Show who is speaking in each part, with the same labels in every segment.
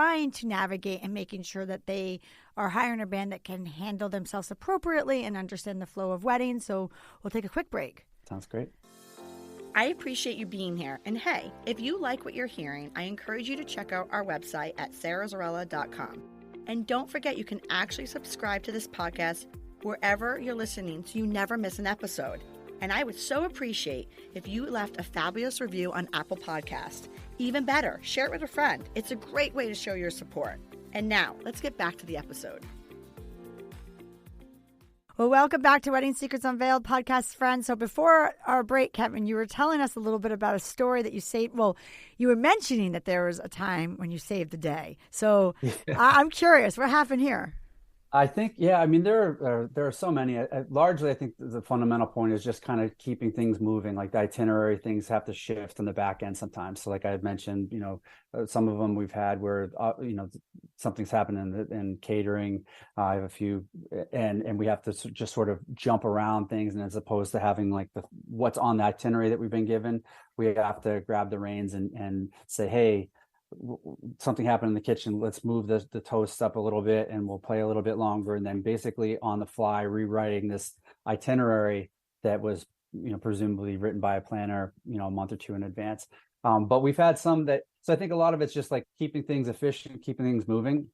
Speaker 1: trying to navigate and making sure that they are hiring a band that can handle themselves appropriately and understand the flow of weddings. So we'll take a quick break.
Speaker 2: Sounds great.
Speaker 3: I appreciate you being here. And hey, if you like what you're hearing, I encourage you to check out our website at sarahzarella.com. And don't forget, you can actually subscribe to this podcast wherever you're listening so you never miss an episode. And I would so appreciate if you left a fabulous review on Apple Podcasts. Even better, share it with a friend. It's a great way to show your support. And now, let's get back to the episode.
Speaker 1: Well, welcome back to Wedding Secrets Unveiled, podcast friends. So before our break, Kevin, you were telling us a little bit about a story that you saved. Well, you were mentioning that there was a time when you saved the day. So I'm curious, what happened here?
Speaker 2: I think, yeah, I mean, there are so many. Largely, I think the fundamental point is just kind of keeping things moving. Like the itinerary, things have to shift on the back end sometimes. So like I had mentioned, some of them we've had where, something's happened in catering. I have a few, and we have to just sort of jump around things. And as opposed to having like what's on the itinerary that we've been given, we have to grab the reins and say, hey, something happened in the kitchen, let's move the toast up a little bit and we'll play a little bit longer, and then basically on the fly rewriting this itinerary that was presumably written by a planner a month or two in advance. But we've had some that, so I think a lot of it's just like keeping things efficient, keeping things moving,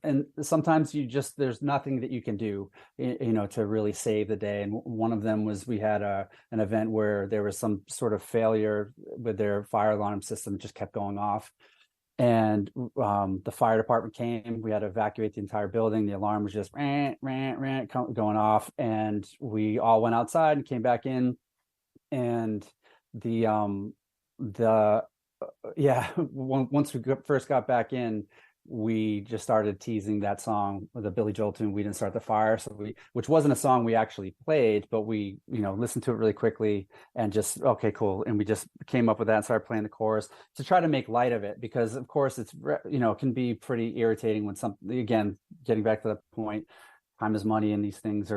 Speaker 2: and sometimes there's nothing that you can do to really save the day. And one of them was, we had an event where there was some sort of failure with their fire alarm system, just kept going off. And the fire department came. We had to evacuate the entire building. The alarm was just going off, and we all went outside and came back in. And once we first got back in, we just started teasing that song, the Billy Joel tune, "We Didn't Start the Fire." Which wasn't a song we actually played, but we, listened to it really quickly and just, okay, cool. And we just came up with that and started playing the chorus to try to make light of it, because of course it's, it can be pretty irritating when something, again, getting back to that point, time is money, and these things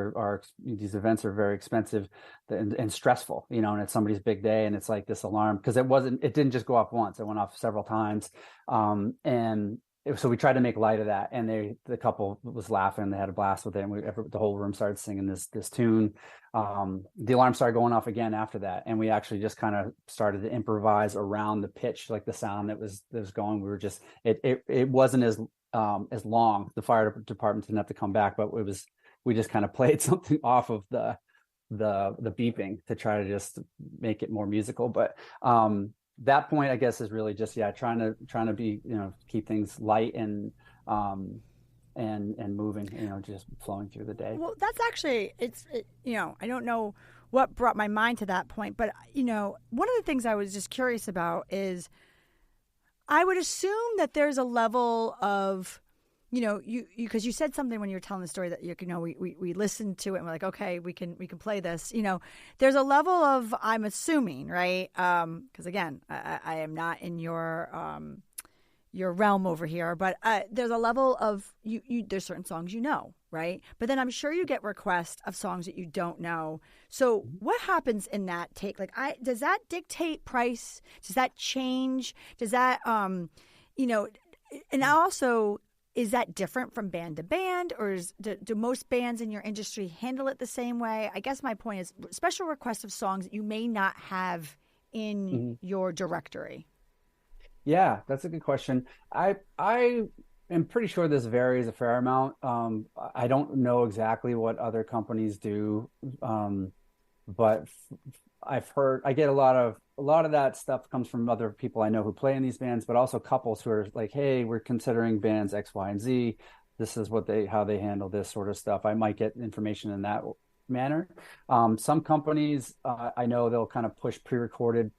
Speaker 2: these events are very expensive and stressful, and it's somebody's big day, and it's like this alarm, because it didn't just go off once, it went off several times. So we tried to make light of that, and the couple was laughing. They had a blast with it, and the whole room started singing this tune. The alarm started going off again after that, and we actually just kind of started to improvise around the pitch, like the sound that was going. We were just it wasn't as long. The fire department didn't have to come back, but we just kind of played something off of the beeping to try to just make it more musical, but. That point, I guess, is really just trying to be keep things light and moving, just flowing through the day.
Speaker 1: Well, that's actually I don't know what brought my mind to that point, but one of the things I was just curious about is I would assume that there's a level of you because you said something when you were telling the story that we listened to it and we're like, okay, we can play this. There's a level of, I'm assuming, right? Because again, I am not in your realm over here, but there's a level of there's certain songs right? But then I'm sure you get requests of songs that you don't know. So what happens in that take? Like, does that dictate price? Does that change? Does that and also, is that different from band to band, or do most bands in your industry handle it the same way? I guess my point is special requests of songs that you may not have in your directory.
Speaker 2: Yeah, that's a good question. I am pretty sure this varies a fair amount. I don't know exactly what other companies do, but I get a lot of that stuff comes from other people I know who play in these bands, but also couples who are like, hey, we're considering bands X, Y, and Z. This is how they handle this sort of stuff. I might get information in that manner. Some companies, I know they'll kind of push pre-recorded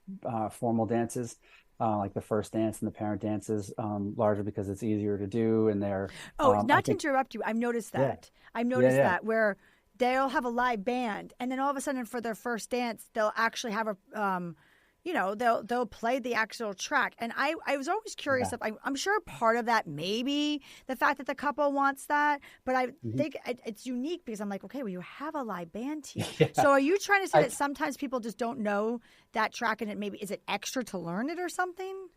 Speaker 2: formal dances, like the first dance and the parent dances, largely because it's easier to do, and they're
Speaker 1: not to interrupt you, I've noticed that. I've noticed that where they'll have a live band, and then all of a sudden for their first dance, they'll actually have they'll play the actual track. And I was always curious if I'm sure part of that may be the fact that the couple wants that, but I think it's unique because I'm like, okay, well, you have a live band here. Yeah. So are you trying to say that sometimes people just don't know that track, and is it extra to learn it or something?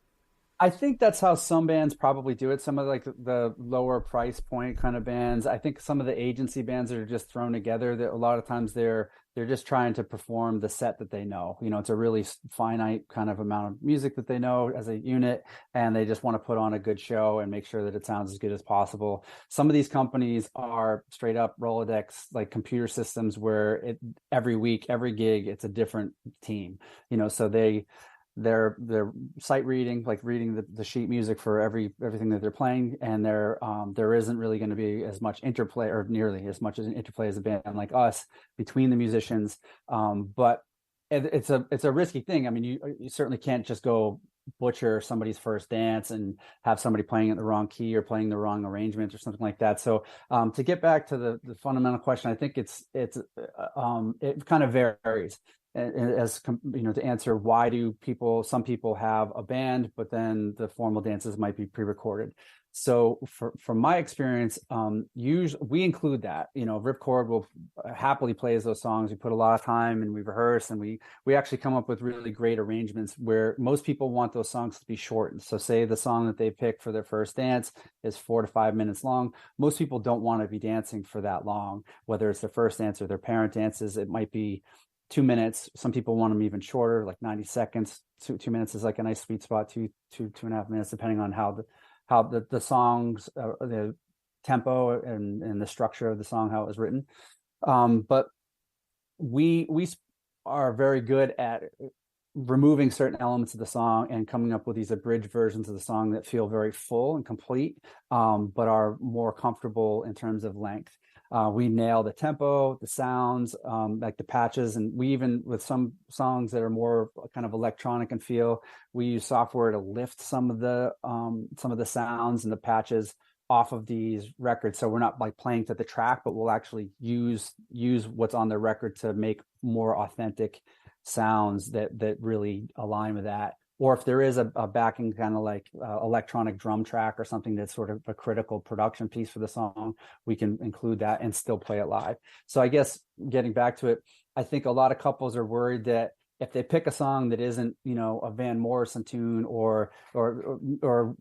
Speaker 2: I think that's how some bands probably do it. Some of like the lower price point kind of bands. I think some of the agency bands that are just thrown together, that a lot of times they're just trying to perform the set that they know. It's a really finite kind of amount of music that they know as a unit, and they just want to put on a good show and make sure that it sounds as good as possible. Some of these companies are straight up Rolodex, like computer systems, where every week, every gig, it's a different team. So they're sight reading, like reading the sheet music for everything that they're playing, and there isn't really going to be as much interplay, or nearly as much as an interplay as a band like us between the musicians. But it's a risky thing. I mean, you certainly can't just go butcher somebody's first dance and have somebody playing it the wrong key or playing the wrong arrangement or something like that. So to get back to the fundamental question, I think it kind of varies. As to answer, why do some people have a band, but then the formal dances might be pre-recorded. So from my experience, usually we include that. Ripcord will happily plays those songs. We put a lot of time and we rehearse, and we actually come up with really great arrangements where most people want those songs to be shortened. So say the song that they pick for their first dance is 4 to 5 minutes long. Most people don't want to be dancing for that long, whether it's their first dance or their parent dances. It might be 2 minutes. Some people want them even shorter, like 90 seconds. 2 minutes is like a nice sweet spot. 2.5 minutes, depending on how the songs, the tempo and the structure of the song, how it was written. But we are very good at removing certain elements of the song and coming up with these abridged versions of the song that feel very full and complete, but are more comfortable in terms of length. We nail the tempo, the sounds, like the patches, and we even, with some songs that are more kind of electronic in feel, we use software to lift some of the sounds and the patches off of these records. So we're not like playing to the track, but we'll actually use what's on the record to make more authentic sounds that really align with that. Or if there is a backing kind of like electronic drum track or something that's sort of a critical production piece for the song, we can include that and still play it live. So I guess getting back to it, I think a lot of couples are worried that if they pick a song that isn't, a Van Morrison tune or I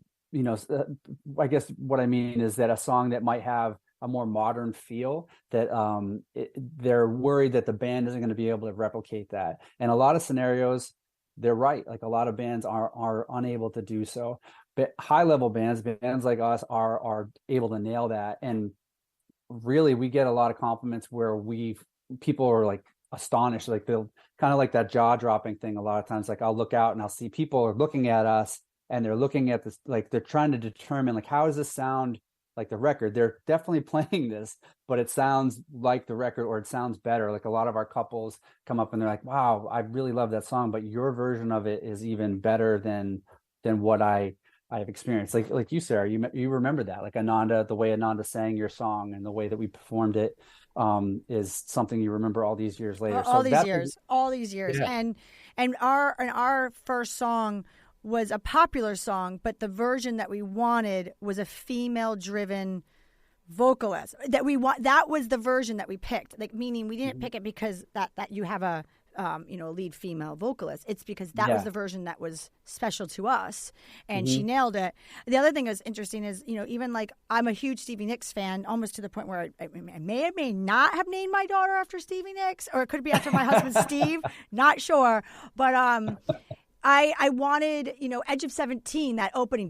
Speaker 2: guess what I mean is that a song that might have a more modern feel, that they're worried that the band isn't going to be able to replicate that. And a lot of scenarios, they're right. Like a lot of bands are unable to do so, but high level bands like us are able to nail that. And really, we get a lot of compliments where people are like astonished, like they'll kind of like that jaw dropping thing. A lot of times, like I'll look out and I'll see people are looking at us and they're looking at this, like they're trying to determine like, how does this sound like the record? They're definitely playing this, but it sounds like the record, or it sounds better. Like a lot of our couples come up and they're like, wow, I really love that song, but your version of it is even better than what I've experienced. Like you, Sarah, you remember that, like Ananda, the way Ananda sang your song and the way that we performed it, is something you remember all these years later.
Speaker 1: All these years. Yeah. And our first song was a popular song, but the version that we wanted was a female-driven vocalist. That was the version that we picked. Like, meaning we didn't pick it because that you have a lead female vocalist. It's because that was the version that was special to us, and she nailed it. The other thing that's interesting is, even like I'm a huge Stevie Nicks fan, almost to the point where I may or may not have named my daughter after Stevie Nicks, or it could be after my husband Steve. Not sure, but I wanted, Edge of 17, that opening.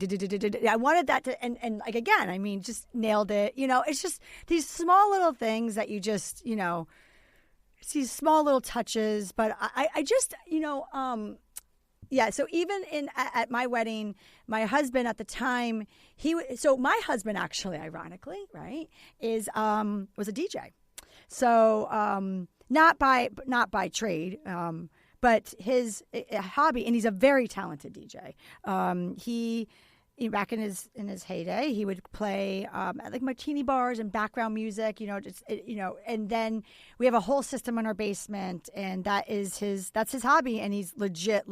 Speaker 1: I wanted that to, and like, again, I mean, just nailed it. It's just these small little things that you just, it's these small little touches. But I just, so even at my wedding, my husband at the time, my husband actually, ironically, right, was a DJ. So not by trade, but his hobby, and he's a very talented DJ. He back in his heyday, he would play at like martini bars and background music, and then we have a whole system in our basement, and that's his hobby, and he's legit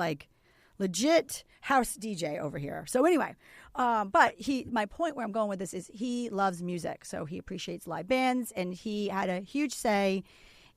Speaker 1: house DJ over here. So anyway, but my point where I'm going with this is he loves music, so he appreciates live bands, and he had a huge say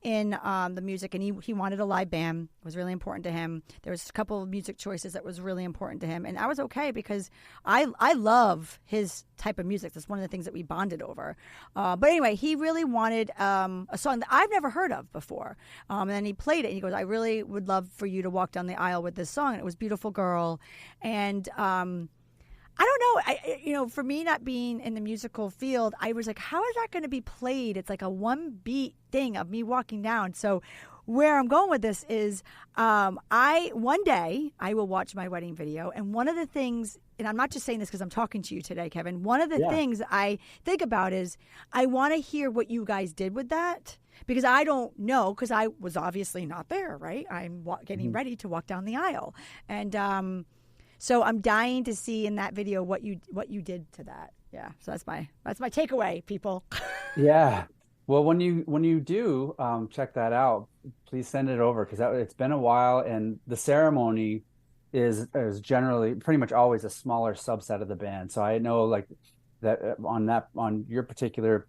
Speaker 1: in the music, and he wanted a live band. It was really important to him. There was a couple of music choices that was really important to him, and I was okay because I love his type of music. That's one of the things that we bonded over. But anyway, he really wanted a song that I've never heard of before, and then he played it, and he goes, "I really would love for you to walk down the aisle with this song." And it was "Beautiful Girl," and I don't know. For me not being in the musical field, I was like, how is that going to be played? It's like a one beat thing of me walking down. So where I'm going with this is one day I will watch my wedding video. And one of the things, and I'm not just saying this because I'm talking to you today, Kevin, one of the things I think about is I want to hear what you guys did with that. Because I don't know, because I was obviously not there, right? I'm getting ready to walk down the aisle. And so I'm dying to see in that video what you did to that. Yeah. So that's my takeaway, people.
Speaker 2: Yeah. Well, when you do check that out, please send it over, because it's been a while, and the ceremony is generally pretty much always a smaller subset of the band. So I know like that on your particular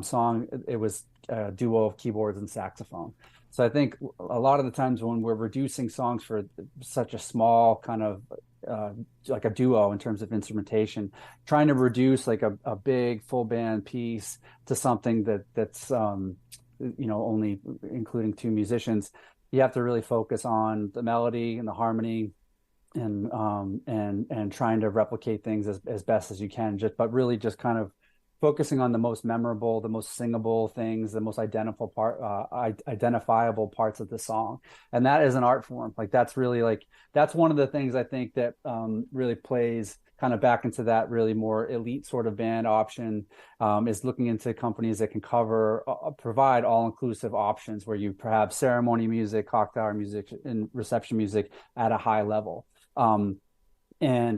Speaker 2: song, it was a duo of keyboards and saxophone. So I think a lot of the times when we're reducing songs for such a small kind of like a duo in terms of instrumentation, trying to reduce like a big full band piece to something that's only including two musicians, you have to really focus on the melody and the harmony and trying to replicate things as best as you can, but really just kind of focusing on the most memorable, the most singable things, the most identifiable parts of the song. And that is an art form. Like that's one of the things I think that really plays kind of back into that really more elite sort of band option, is looking into companies that can provide all-inclusive options where you perhaps ceremony music, cocktail music, and reception music at a high level. And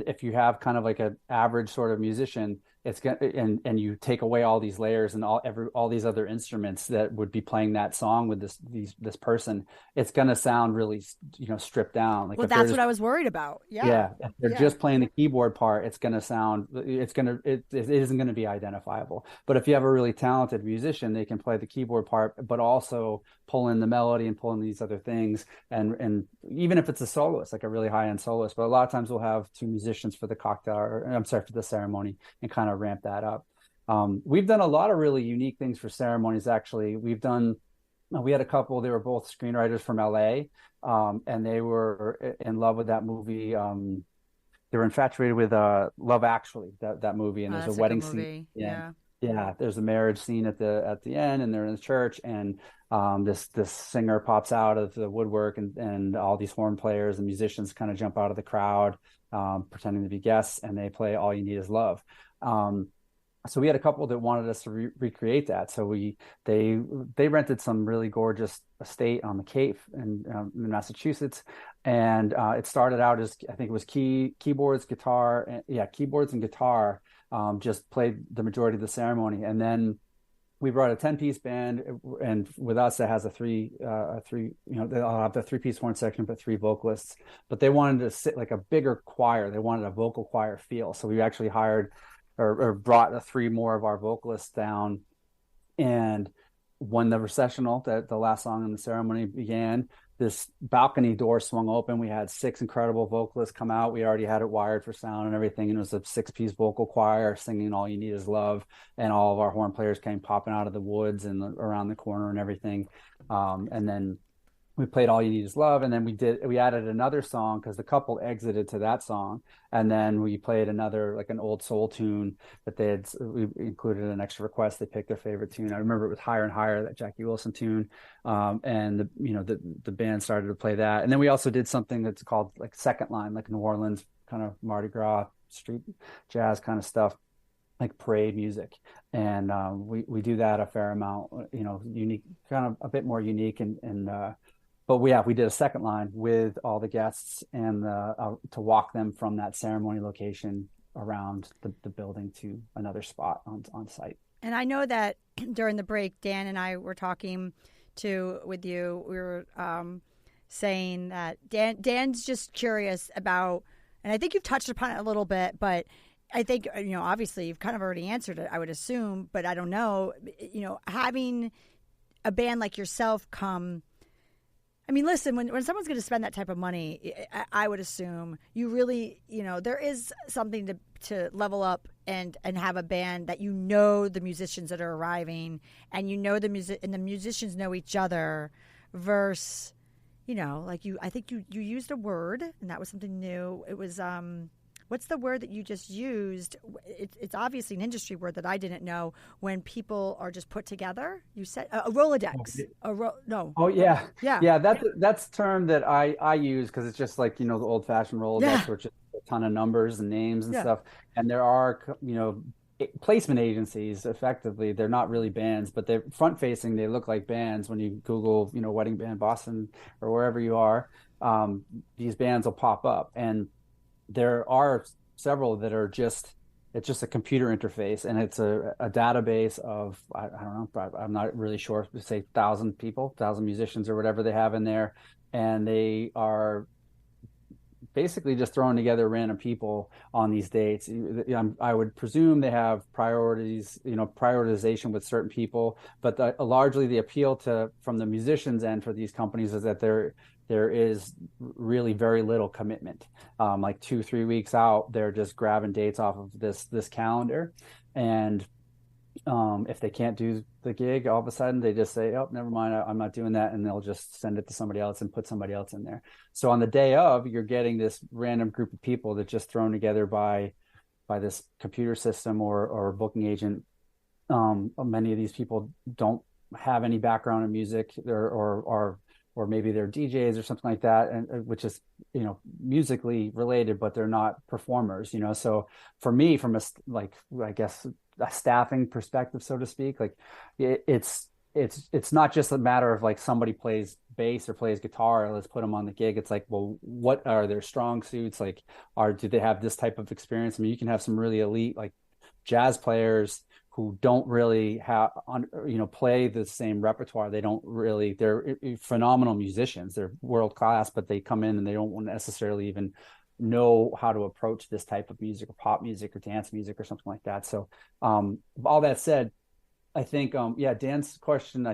Speaker 2: if you have kind of like an average sort of musician, it's gonna, and you take away all these layers and all these other instruments that would be playing that song with this person, it's gonna sound really stripped down. Like,
Speaker 1: well, that's what I was worried about.
Speaker 2: Yeah, if they're just playing the keyboard part, it isn't gonna be identifiable. But if you have a really talented musician, they can play the keyboard part, but also pull in the melody and pull in these other things. And even if it's a soloist, like a really high end soloist, but a lot of times we'll have two musicians for the for the ceremony, and kind of ramp that up. We've done a lot of really unique things for ceremonies. Actually, we had a couple, they were both screenwriters from LA, and they were in love with that movie. They were infatuated with Love Actually, that movie, and there's a wedding scene. Yeah, there's a marriage scene at the end, and they're in the church, and this singer pops out of the woodwork, and all these horn players and musicians kind of jump out of the crowd, pretending to be guests, and they play All You Need Is Love. So we had a couple that wanted us to recreate that. So they rented some really gorgeous estate on the Cape in Massachusetts, and it started out as, I think it was keyboards and guitar, just played the majority of the ceremony, and then we brought a 10-piece band, and with us it has they'll have the 3-piece horn section, but 3 vocalists. But they wanted to sit like a bigger choir. They wanted a vocal choir feel. So we actually hired or brought 3 more of our vocalists down. And when the recessional, the last song in the ceremony began, this balcony door swung open. We had 6 incredible vocalists come out. We already had it wired for sound and everything. And it was a 6-piece vocal choir singing All You Need Is Love. And all of our horn players came popping out of the woods and around the corner and everything. And then we played All You Need Is Love. And then we added another song because the couple exited to that song. And then we played another, like an old soul tune that we included an extra request. They picked their favorite tune. I remember it was Higher and Higher, that Jackie Wilson tune. And the band started to play that. And then we also did something that's called like Second Line, like New Orleans kind of Mardi Gras street jazz kind of stuff, like parade music. And we do that a fair amount, unique, kind of a bit more unique. But we did a second line with all the guests and to walk them from that ceremony location around the building to another spot on site.
Speaker 1: And I know that during the break, Dan and I were talking with you. We were saying that Dan's just curious about, and I think you've touched upon it a little bit, but I think, obviously you've kind of already answered it, I would assume, but I don't know, having a band like yourself come. I mean, listen, when someone's going to spend that type of money, I would assume you really, there is something to level up and have a band that the musicians that are arriving, and the musicians know each other, versus, I think you used a word, and that was something new. It was what's the word that you just used? It's obviously an industry word that I didn't know. When people are just put together, you said a Rolodex. No.
Speaker 2: Oh yeah,
Speaker 1: yeah,
Speaker 2: yeah. That's a term that I use because it's just like the old fashioned Rolodex, which is a ton of numbers and names and stuff. And there are placement agencies. Effectively, they're not really bands, but they're front facing. They look like bands when you Google wedding band Boston or wherever you are. These bands will pop up, and there are several that are it's just a computer interface, and it's a database of, I don't know, I'm not really sure, say 1,000 people, 1,000 musicians or whatever they have in there. And they are basically just throwing together random people on these dates. I would presume they have prioritization with certain people, but largely the appeal from the musicians' end for these companies is that there is really very little commitment. Like 2-3 weeks out, they're just grabbing dates off of this calendar, and if they can't do the gig, all of a sudden they just say, "Oh, never mind, I'm not doing that," and they'll just send it to somebody else and put somebody else in there. So on the day of, you're getting this random group of people that's just thrown together by this computer system or booking agent. Many of these people don't have any background in music, or maybe they're DJs or something like that, and which is musically related, but they're not performers. So for me, from a staffing perspective, so to speak, like it's not just a matter of like somebody plays bass or plays guitar, let's put them on the gig. It's like, well, what are their strong suits? Like, do they have this type of experience? I mean, you can have some really elite like jazz players who don't really play the same repertoire. They're phenomenal musicians. They're world class, but they come in and they don't necessarily even know how to approach this type of music, or pop music or dance music or something like that. So all that said, I think, Dan's question,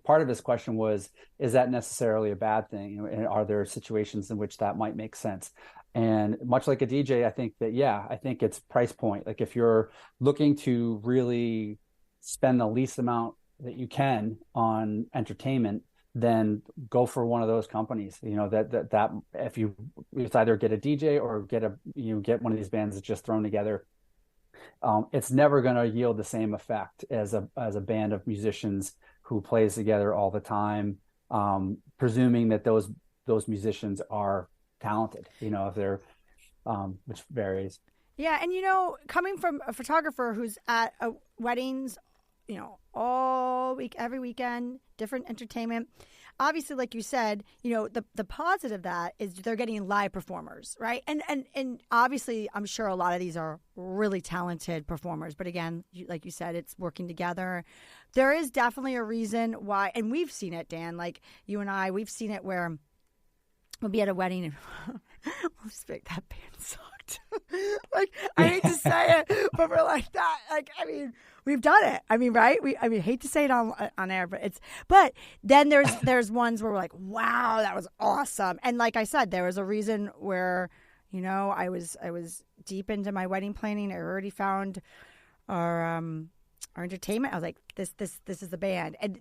Speaker 2: part of his question was, is that necessarily a bad thing? And are there situations in which that might make sense? And much like a DJ, I think it's price point. Like if you're looking to really spend the least amount that you can on entertainment, then go for one of those companies. That if it's either get a DJ or get one of these bands that's just thrown together, it's never going to yield the same effect as a band of musicians who plays together all the time, presuming that those musicians are talented, if they're which varies.
Speaker 1: Yeah. And coming from a photographer who's at weddings, all week, every weekend, different entertainment, obviously, like you said, the positive of that is they're getting live performers, right? And obviously, I'm sure a lot of these are really talented performers, but again, like you said, it's working together. There is definitely a reason why, and we've seen it, Dan, like you and I, we've seen it where we'll be at a wedding and we'll speak, that band sucked. Like, I hate to say it, but we're like that. Like, I mean, we've done it. I mean, right? Hate to say it on air, but then there's ones where we're like, wow, that was awesome. And like I said, there was a reason where, I was deep into my wedding planning. I already found our entertainment. I was like, this is the band. And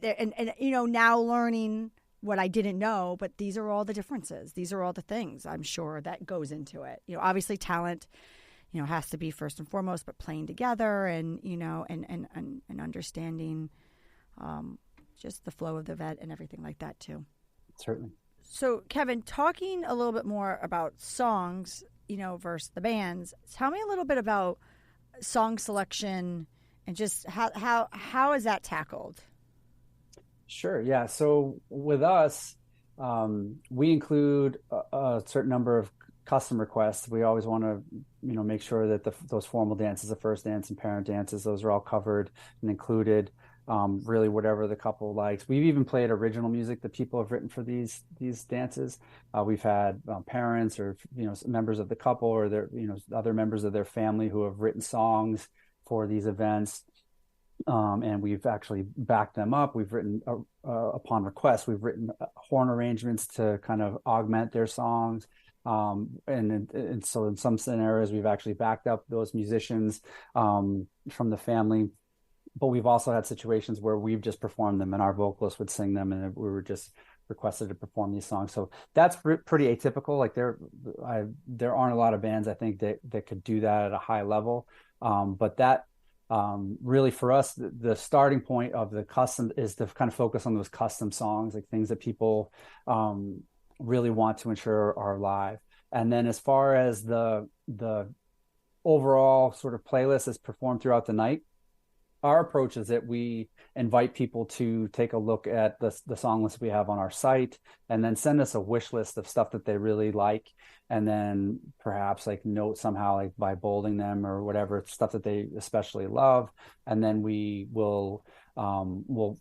Speaker 1: now learning what I didn't know, but these are all the differences. These are all the things I'm sure that goes into it. Obviously talent, has to be first and foremost, but playing together and, and understanding just the flow of the vet and everything like that too.
Speaker 2: Certainly.
Speaker 1: So Kevin, talking a little bit more about songs, versus the bands, tell me a little bit about song selection and just how is that tackled?
Speaker 2: Sure. Yeah. So with us, we include a certain number of custom requests. We always want to, make sure that those formal dances, the first dance and parent dances, those are all covered and included. Really, whatever the couple likes. We've even played original music that people have written for these dances. We've had parents or members of the couple or their other members of their family who have written songs for these events. And we've actually backed them up. We've written, upon request, we've written horn arrangements to kind of augment their songs. And so in some scenarios, we've actually backed up those musicians from the family. But we've also had situations where we've just performed them and our vocalists would sing them, and we were just requested to perform these songs. So that's pretty atypical. Like there aren't a lot of bands, I think, that could do that at a high level. But that really for us, the starting point of the custom is to kind of focus on those custom songs, like things that people really want to ensure are live. And then as far as the overall sort of playlist is performed throughout the night, our approach is that we invite people to take a look at the song list we have on our site, and then send us a wish list of stuff that they really like, and then perhaps like note somehow, like by bolding them or whatever, stuff that they especially love. And then we will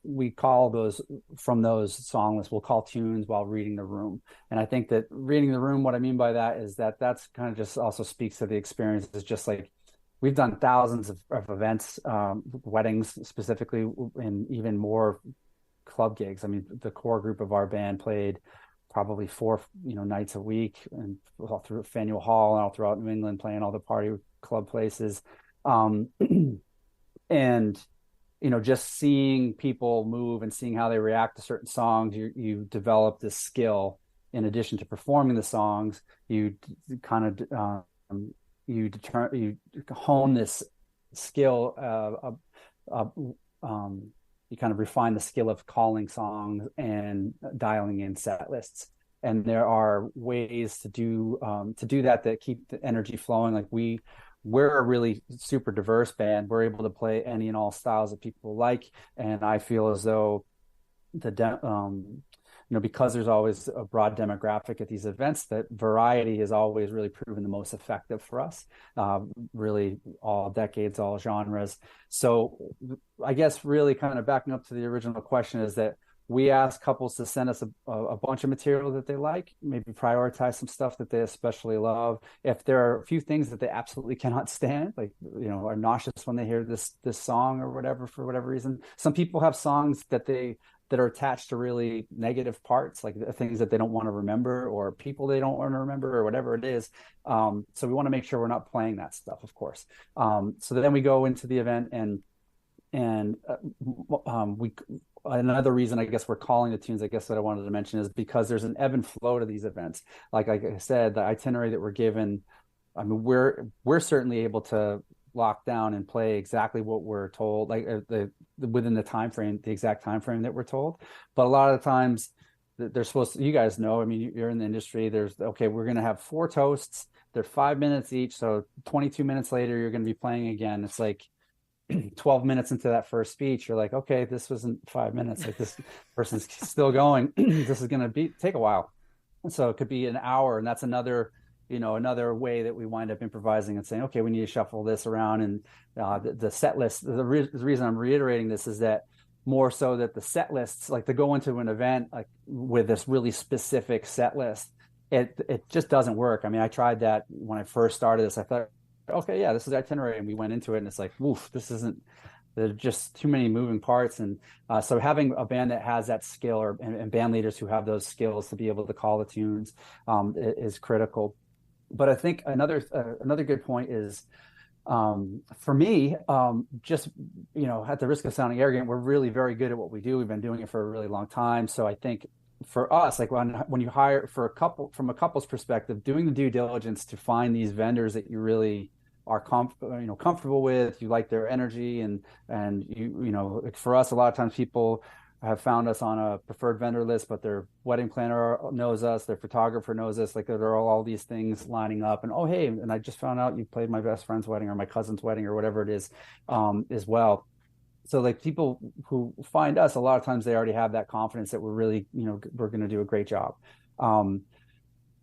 Speaker 2: we call those from those song lists, we'll call tunes while reading the room. And I think that reading the room, what I mean by that is that's kind of just also speaks to the experience. It's just like, we've done thousands of events, weddings specifically, and even more club gigs. I mean, the core group of our band played probably 4 nights a week, and all through Faneuil Hall and all throughout New England, playing all the party club places. And just seeing people move and seeing how they react to certain songs, you develop this skill. In addition to performing the songs, you kind of you hone this skill. You kind of refine the skill of calling songs and dialing in set lists. And there are ways to do that keep the energy flowing. Like we're a really super diverse band. We're able to play any and all styles that people like. And I feel as though because there's always a broad demographic at these events, that variety has always really proven the most effective for us, really all decades, all genres. So I guess really kind of backing up to the original question is that we ask couples to send us a bunch of material that they like, maybe prioritize some stuff that they especially love. If there are a few things that they absolutely cannot stand, like, are nauseous when they hear this song or whatever, for whatever reason. Some people have songs that are attached to really negative parts, like things that they don't want to remember, or people they don't want to remember, or whatever it is. So we want to make sure we're not playing that stuff, of course. So then we go into the event, and another reason I guess we're calling the tunes, I guess, that I wanted to mention is because there's an ebb and flow to these events. Like I said, the itinerary that we're given, I mean, we're certainly able to lock down and play exactly what we're told, like within the time frame, the exact time frame that we're told. But a lot of the times they're supposed to, you guys know, I mean, you're in the industry, we're going to have 4 toasts, they're 5 minutes each, so 22 minutes later you're going to be playing again. It's like 12 minutes into that first speech, you're like, okay, this wasn't 5 minutes, like this person's still going. This is going to take a while. And so it could be an hour, and that's another way that we wind up improvising and saying, okay, we need to shuffle this around. And the set list, the reason I'm reiterating this is that more so that the set lists, like to go into an event like with this really specific set list, it just doesn't work. I mean, I tried that when I first started this. I thought, okay, yeah, this is the itinerary, and we went into it, and it's like, woof, there's just too many moving parts. And so having a band that has that skill, and band leaders who have those skills to be able to call the tunes is critical. But I think another good point is, for me, just, at the risk of sounding arrogant, we're really very good at what we do. We've been doing it for a really long time. So I think for us, like when you hire for a couple, from a couple's perspective, doing the due diligence to find these vendors that you really are comfortable with, you like their energy, and for us, a lot of times people have found us on a preferred vendor list, but their wedding planner knows us, their photographer knows us, like there are all these things lining up, and, oh, hey, and I just found out you played my best friend's wedding or my cousin's wedding or whatever it is, as well. So like people who find us, a lot of times they already have that confidence that we're really, we're going to do a great job.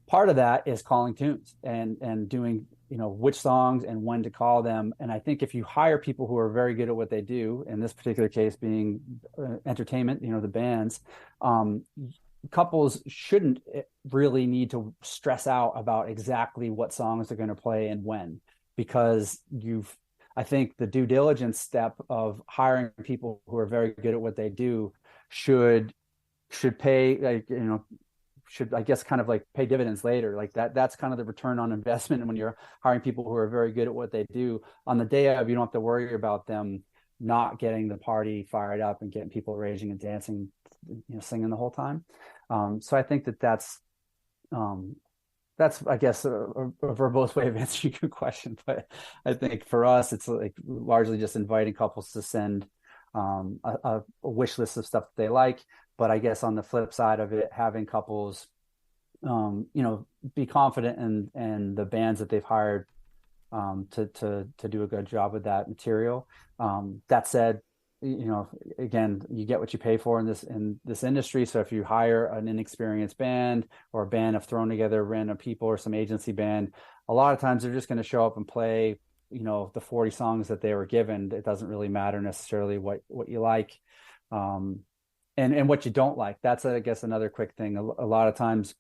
Speaker 2: Part of that is calling tunes and doing, which songs and when to call them. And I think if you hire people who are very good at what they do, in this particular case being entertainment, the bands, couples shouldn't really need to stress out about exactly what songs they're going to play and when, because I think the due diligence step of hiring people who are very good at what they do should pay, like, should, I guess, kind of like pay dividends later. Like that's kind of the return on investment. And when you're hiring people who are very good at what they do, on the day of, you don't have to worry about them not getting the party fired up and getting people raging and dancing, singing the whole time. So I think that's I guess a verbose way of answering your question. But I think for us, it's like largely just inviting couples to send a wish list of stuff that they like. But I guess on the flip side of it, having couples, be confident in the bands that they've hired to do a good job with that material. That said, again, you get what you pay for in this industry. So if you hire an inexperienced band or a band of thrown together random people or some agency band, a lot of times they're just going to show up and play, the 40 songs that they were given. It doesn't really matter necessarily what you like. And what you don't like. That's, I guess, another quick thing. A lot of times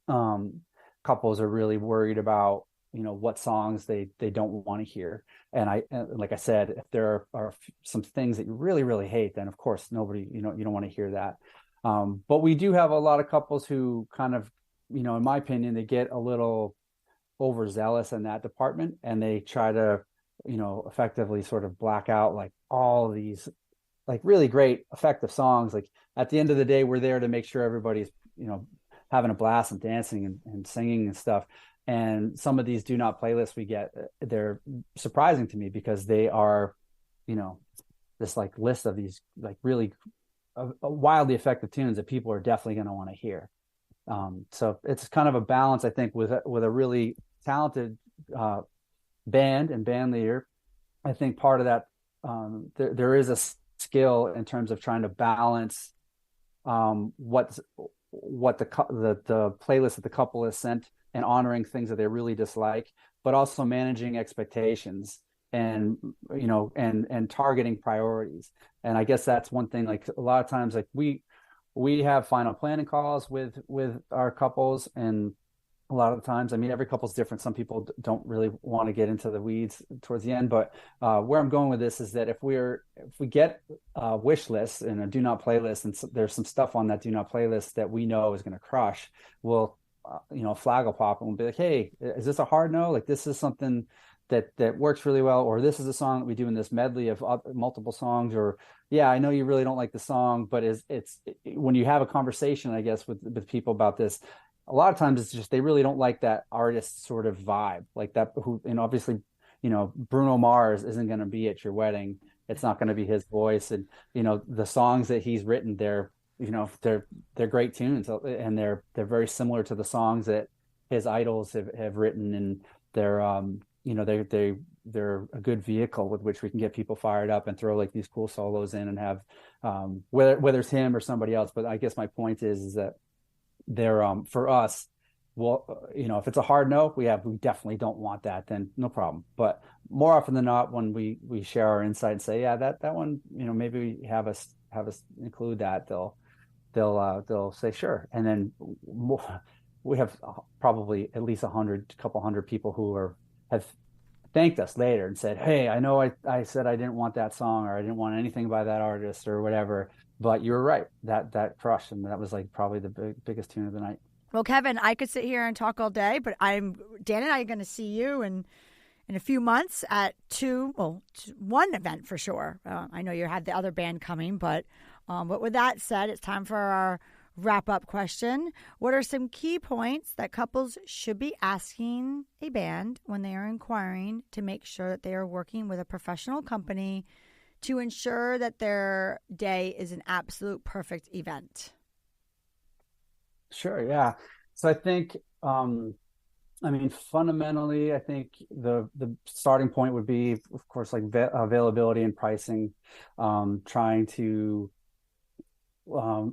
Speaker 2: couples are really worried about, what songs they don't want to hear. And like I said, if there are some things that you really, really hate, then of course nobody, you don't want to hear that. But we do have a lot of couples who kind of, in my opinion, they get a little overzealous in that department, and they try to, effectively sort of black out like all these like really great effective songs. Like at the end of the day, we're there to make sure everybody's, having a blast and dancing and singing and stuff. And some of these do not playlists we get, they're surprising to me because they are, this like list of these like really wildly effective tunes that people are definitely going to want to hear. So it's kind of a balance, I think, with a really talented band and band leader. I think part of that, there is a skill in terms of trying to balance what the playlist that the couple has sent and honoring things that they really dislike, but also managing expectations and targeting priorities. And I guess that's one thing. Like a lot of times, like we have final planning calls with our couples, and a lot of the times, I mean, every couple's different. Some people don't really want to get into the weeds towards the end, but where I'm going with this is that if we get a wish list and a do not playlist, and there's some stuff on that do not playlist that we know is going to crush, we'll a flag will pop and we'll be like, hey, is this a hard no? Like this is something that works really well, or this is a song that we do in this medley of multiple songs, or yeah, I know you really don't like the song, but it's when you have a conversation, I guess, with people about this, a lot of times it's just they really don't like that artist sort of vibe, like that. Who, and obviously, Bruno Mars isn't going to be at your wedding. It's not going to be his voice, and the songs that he's written, they're great tunes, and they're very similar to the songs that his idols have written, and they're they're a good vehicle with which we can get people fired up and throw like these cool solos in and have whether it's him or somebody else. But I guess my point is that they're for us, well, if it's a hard no, we definitely don't want that, then no problem. But more often than not, when we share our insight and say, yeah, that one, maybe we have us include that, they'll say sure. And then we have probably at least couple hundred people who have thanked us later and said, hey, I know I said I didn't want that song, or I didn't want anything by that artist or whatever, but you were right, that crushed, and that was like probably the biggest tune of the night.
Speaker 1: Well, Kevin, I could sit here and talk all day, but Dan and I are going to see you in a few months at one event for sure. I know you had the other band coming, but with that said, it's time for our wrap-up question. What are some key points that couples should be asking a band when they are inquiring to make sure that they are working with a professional company to ensure that their day is an absolute perfect event?
Speaker 2: Sure, yeah. So I think, fundamentally, I think the starting point would be, of course, like availability and pricing, trying to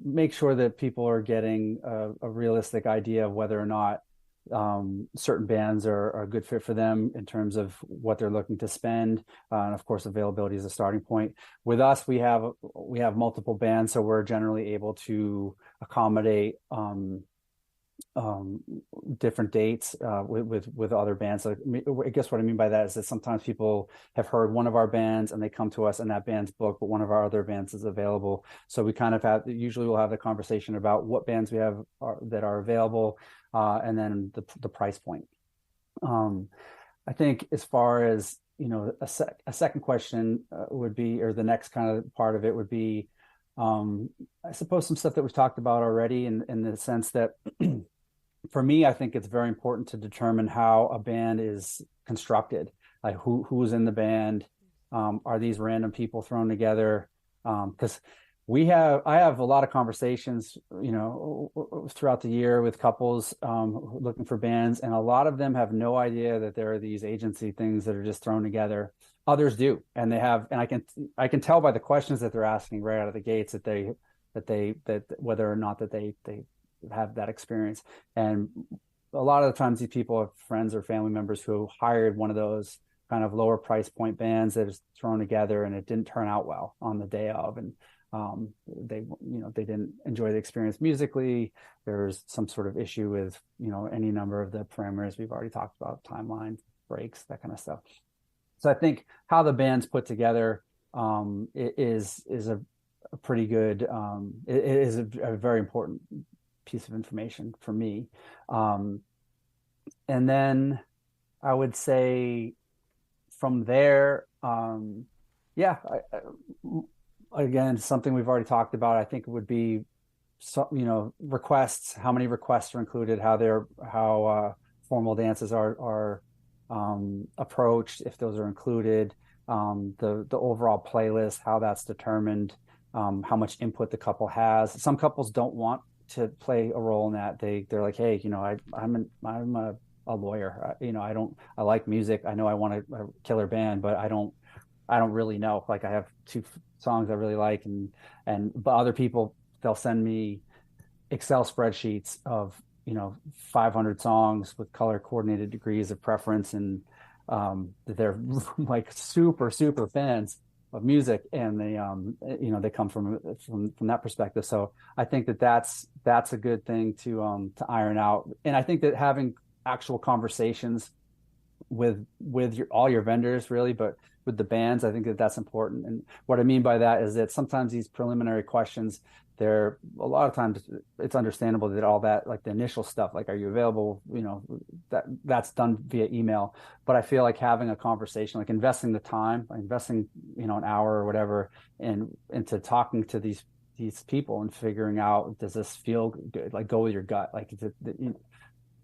Speaker 2: make sure that people are getting a realistic idea of whether or not certain bands are a good fit for them in terms of what they're looking to spend. And of course, availability is a starting point. With us, we have multiple bands, so we're generally able to accommodate um, different dates with other bands. Like, I guess what I mean by that is that sometimes people have heard one of our bands and they come to us and that band's booked, but one of our other bands is available. So we kind of usually we'll have the conversation about what bands we have that are available, and then the price point. I think as far as, a second question would be, or the next kind of part of it would be, I suppose some stuff that we've talked about already in the sense that for me, I think it's very important to determine how a band is constructed, like who's in the band. Are these random people thrown together? Because I have a lot of conversations, throughout the year with couples looking for bands, and a lot of them have no idea that there are these agency things that are just thrown together. Others do, and I can tell by the questions that they're asking right out of the gates that whether or not that they have that experience. And a lot of the times these people have friends or family members who hired one of those kind of lower price point bands that is thrown together and it didn't turn out well on the day of, and they didn't enjoy the experience musically. There's some sort of issue with any number of the parameters we've already talked about, timeline, breaks, that kind of stuff. So I think how the band's put together is a pretty good, it is a very important piece of information for me. And then I would say from there, again, something we've already talked about, I think it would be, requests, how many requests are included, how formal dances are approached, if those are included, the overall playlist, how that's determined, how much input the couple has. Some couples don't want to play a role in that. They're like, hey, I'm a lawyer. I like music. I know I want a killer band, but I don't really know. Like, I have two songs I really like, but other people, they'll send me Excel spreadsheets of 500 songs with color coordinated degrees of preference, and they're like super fans of music, and they come from that perspective. So I think that's a good thing to iron out. And I think that having actual conversations with all your vendors, really, but with the bands, I think that's important. And what I mean by that is that sometimes these preliminary questions, a lot of times it's understandable that all that, like the initial stuff, like, are you available, that's done via email. But I feel like having a conversation, like investing the time, investing an hour or whatever into talking to these people and figuring out, does this feel good? Like, go with your gut. Like,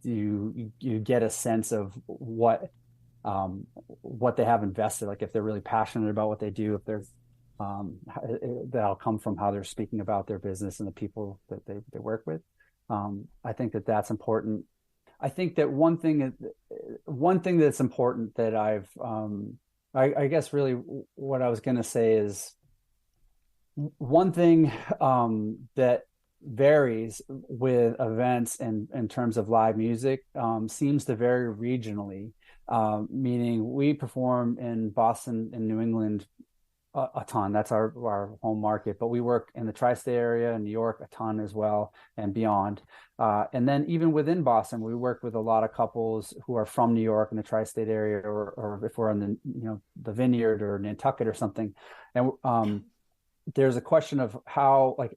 Speaker 2: you get a sense of what they have invested, like if they're really passionate about what they do, if they're that'll come from how they're speaking about their business and the people that they work with. I think that's important. I think that one thing that's important that I guess really what I was going to say is, one thing that varies with events and in terms of live music seems to vary regionally, meaning we perform in Boston and New England a ton. That's our home market, but we work in the tri-state area and New York a ton as well, and beyond. And then even within Boston, we work with a lot of couples who are from New York in the tri-state area, or if we're in the Vineyard or Nantucket or something. And there's a question of how, like,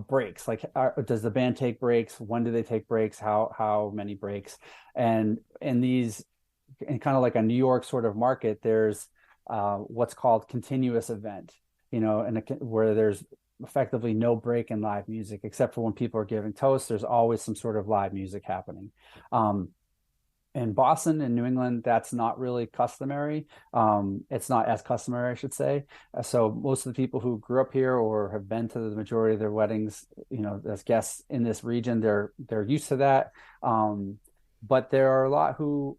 Speaker 2: breaks, like, does the band take breaks? When do they take breaks? How many breaks? And kind of like a New York sort of market, there's what's called continuous event, where there's effectively no break in live music, except for when people are giving toasts. There's always some sort of live music happening. In Boston and New England, that's not really customary. It's not as customary, I should say. So most of the people who grew up here or have been to the majority of their weddings, as guests in this region, they're used to that. But there are a lot who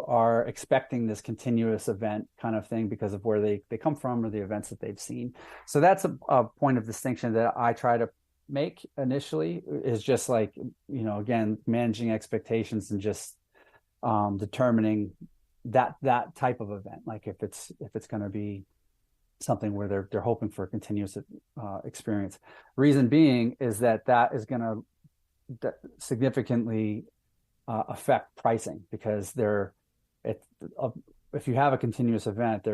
Speaker 2: are expecting this continuous event kind of thing because of where they come from or the events that they've seen. So that's a point of distinction that I try to make initially, is just like, again, managing expectations and just determining that type of event, like if it's going to be something where they're hoping for a continuous experience. Reason being is that is going to significantly affect pricing, because if you have a continuous event,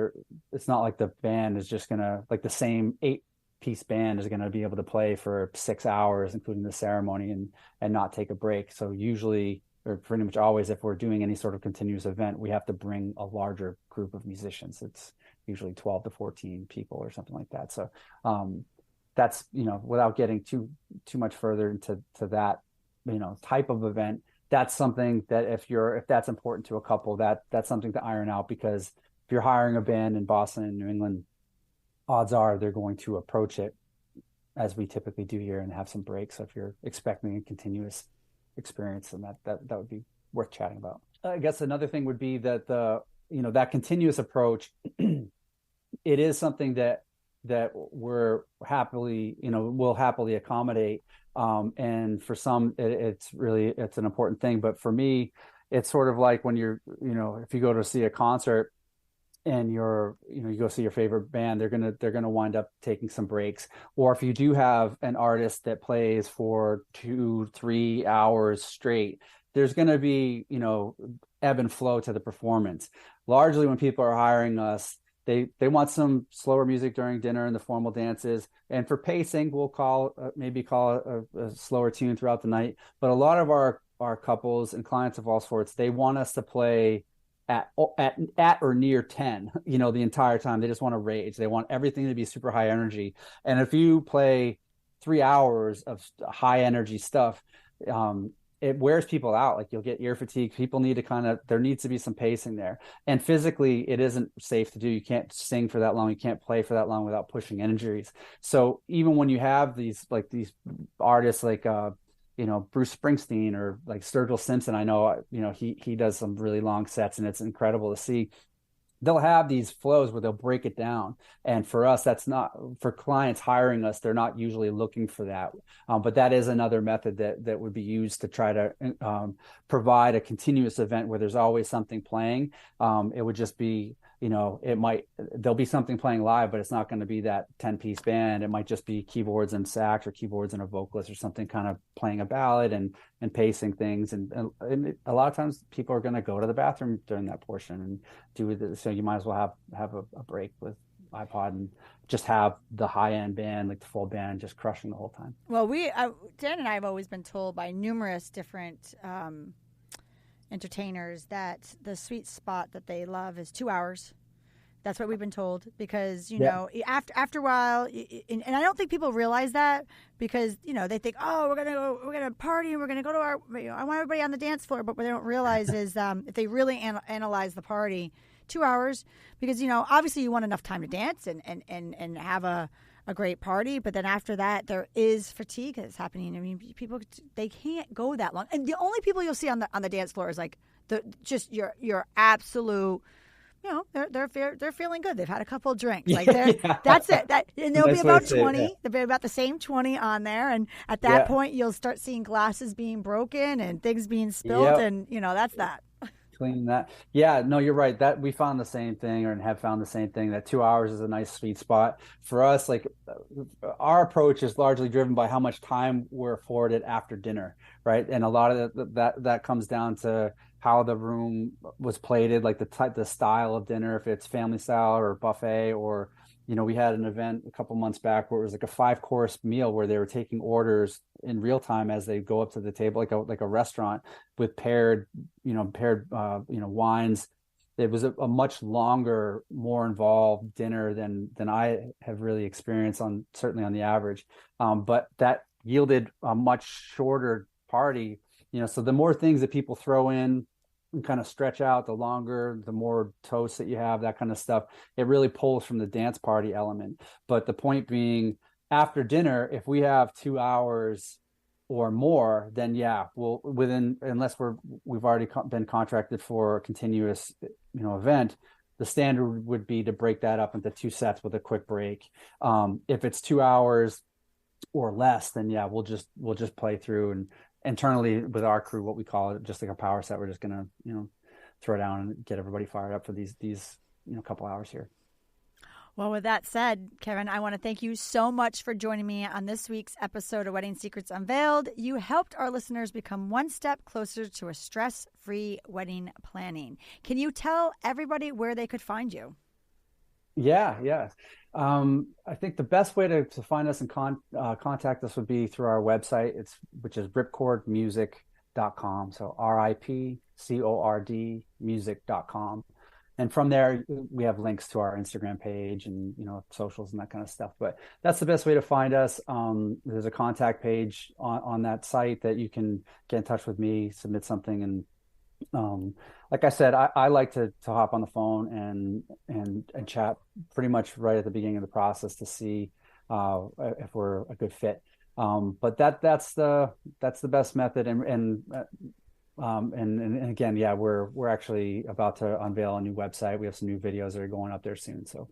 Speaker 2: it's not like the band is just gonna, like the same 8-piece band is going to be able to play for 6 hours, including the ceremony, and not take a break. So usually, or pretty much always, if we're doing any sort of continuous event, we have to bring a larger group of musicians. It's usually 12 to 14 people or something like that. So that's, without getting too much further into that, type of event, that's something that if that's important to a couple, that's something to iron out, because if you're hiring a band in Boston and New England, odds are they're going to approach it as we typically do here and have some breaks. So if you're expecting a continuous experience, then that would be worth chatting about. I guess another thing would be that that continuous approach, it is something that we'll happily accommodate. And for some, it's an important thing. But for me, it's sort of like when if you go to see a concert and you go see your favorite band, they're gonna wind up taking some breaks. Or if you do have an artist that plays for 2-3 hours straight, there's gonna be ebb and flow to the performance. Largely, when people are hiring us, they want some slower music during dinner and the formal dances, and for pacing, we'll maybe call a slower tune throughout the night. But a lot of our couples and clients of all sorts, they want us to play at or near 10, the entire time. They just want to rage. They want everything to be super high energy. And if you play 3 hours of high energy stuff, it wears people out. Like, you'll get ear fatigue. People need to there needs to be some pacing there. And physically, it isn't safe to do. You can't sing for that long. You can't play for that long without pushing injuries. So even when you have these artists like, Bruce Springsteen or like Sturgill Simpson, I know, he does some really long sets, and it's incredible to see. They'll have these flows where they'll break it down. And for us, that's not, for clients hiring us, they're not usually looking for that. But that is another method that would be used to try to provide a continuous event where there's always something playing. It would just be, there'll be something playing live, but it's not going to be that 10-piece band. It might just be keyboards and sax, or keyboards and a vocalist or something, kind of playing a ballad and pacing things. And a lot of times people are going to go to the bathroom during that portion and do it. So you might as well have a break with iPod and just have the high-end band, like the full band, just crushing the whole time.
Speaker 1: Well, Dan and I have always been told by numerous different entertainers that the sweet spot that they love is 2 hours. That's what we've been told, because after a while, and I don't think people realize that, because they think, oh, we're gonna party and we're gonna go to our, I want everybody on the dance floor, but what they don't realize is if they really analyze the party, 2 hours, because obviously you want enough time to dance and have a great party, but then after that there is fatigue that's happening. I mean, people, they can't go that long, and the only people you'll see on the dance floor is like your absolute. They're feeling good. They've had a couple of drinks. Like that's it. And there'll be about 20. There'll be about the same 20 on there. And at that point, you'll start seeing glasses being broken and things being spilled. And that's that.
Speaker 2: Clean that. Yeah, no, you're right. That we found the same thing, or have found the same thing, that 2 hours is a nice sweet spot for us. Like, our approach is largely driven by how much time we're afforded after dinner, right? And a lot of that comes down to how the room was plated, like the style of dinner, if it's family style or buffet, or we had an event a couple months back where it was like a 5-course meal where they were taking orders in real time as they go up to the table, like a restaurant, with paired wines. It was a much longer, more involved dinner than I have really experienced certainly on the average. But that yielded a much shorter party. So the more things that people throw in and kind of stretch out, the longer, the more toast that you have, that kind of stuff, it really pulls from the dance party element. But the point being, after dinner, if we have 2 hours or more, then we'll unless we've already been contracted for a continuous event, the standard would be to break that up into 2 sets with a quick break. If it's 2 hours or less, then we'll just play through. And internally with our crew, what we call it, just like a power set, we're just gonna throw down and get everybody fired up for these couple hours here.
Speaker 1: Well, with that said, Kevin, I want to thank you so much for joining me on this week's episode of Wedding Secrets Unveiled. You helped our listeners become one step closer to a stress-free wedding planning. Can you tell everybody where they could find you?
Speaker 2: Yeah. I think the best way to find us and contact us would be through our website, which is ripcordmusic.com. So RIPCORD music.com. And from there, we have links to our Instagram page and, socials and that kind of stuff. But that's the best way to find us. There's a contact page on that site that you can get in touch with me, submit something. And like I said, I like to hop on the phone and chat pretty much right at the beginning of the process to see if we're a good fit. But that's the best method. And again, yeah, we're actually about to unveil a new website. We have some new videos that are going up there soon. So,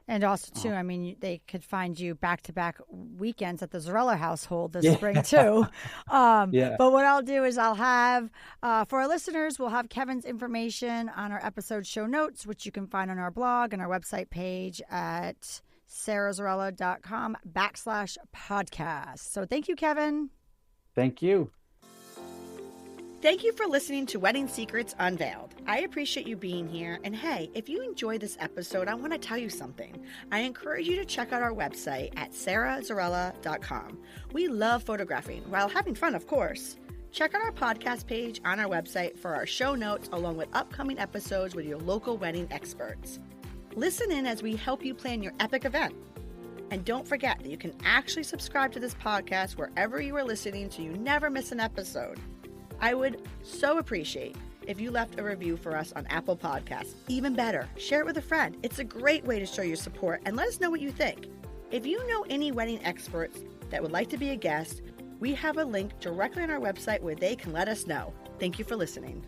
Speaker 1: and also too, I mean, they could find you back-to-back weekends at the Zarella household this spring too. But what I'll do is I'll have for our listeners, we'll have Kevin's information on our episode show notes, which you can find on our blog and our website page at sarahzarella.com/podcast. So thank you, Kevin.
Speaker 2: Thank you.
Speaker 3: Thank you for listening to Wedding Secrets Unveiled. I appreciate you being here. And hey, if you enjoyed this episode, I want to tell you something. I encourage you to check out our website at sarahzarella.com. We love photographing while having fun, of course. Check out our podcast page on our website for our show notes along with upcoming episodes with your local wedding experts. Listen in as we help you plan your epic event. And don't forget that you can actually subscribe to this podcast wherever you are listening so you never miss an episode. I would so appreciate if you left a review for us on Apple Podcasts. Even better, share it with a friend. It's a great way to show your support and let us know what you think. If you know any wedding experts that would like to be a guest, we have a link directly on our website where they can let us know. Thank you for listening.